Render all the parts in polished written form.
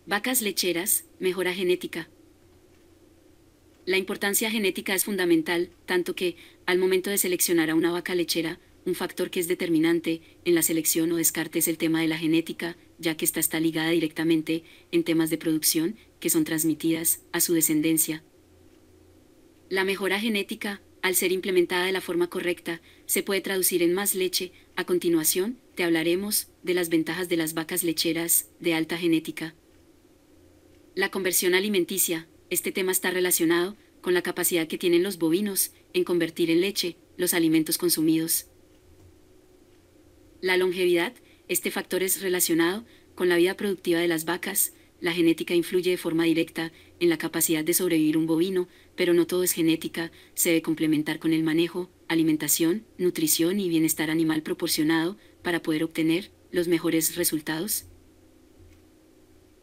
Vacas lecheras, mejora genética. La importancia genética es fundamental, tanto que, al momento de seleccionar a una vaca lechera, un factor que es determinante en la selección o descarte es el tema de la genética, ya que esta está ligada directamente en temas de producción que son transmitidas a su descendencia. La mejora genética, al ser implementada de la forma correcta, se puede traducir en más leche. A continuación, te hablaremos de las ventajas de las vacas lecheras de alta genética. La conversión alimenticia. Este tema está relacionado con la capacidad que tienen los bovinos en convertir en leche los alimentos consumidos. La longevidad. Este factor es relacionado con la vida productiva de las vacas. La genética influye de forma directa en la capacidad de sobrevivir un bovino, pero no todo es genética, se debe complementar con el manejo, alimentación, nutrición y bienestar animal proporcionado para poder obtener los mejores resultados.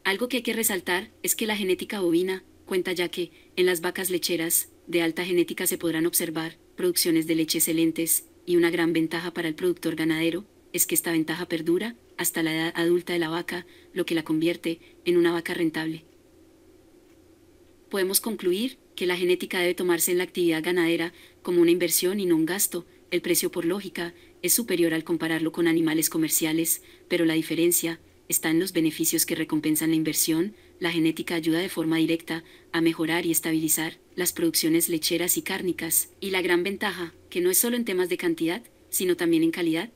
Algo que hay que resaltar es que la genética bovina cuenta, ya que en las vacas lecheras de alta genética se podrán observar producciones de leche excelentes, y una gran ventaja para el productor ganadero es que esta ventaja perdura hasta la edad adulta de la vaca, lo que la convierte en una vaca rentable. Podemos concluir que la genética debe tomarse en la actividad ganadera como una inversión y no un gasto. El precio, por lógica, es superior al compararlo con animales comerciales, pero la diferencia está en los beneficios que recompensan la inversión. La genética ayuda de forma directa a mejorar y estabilizar las producciones lecheras y cárnicas, y la gran ventaja, que no es solo en temas de cantidad, sino también en calidad,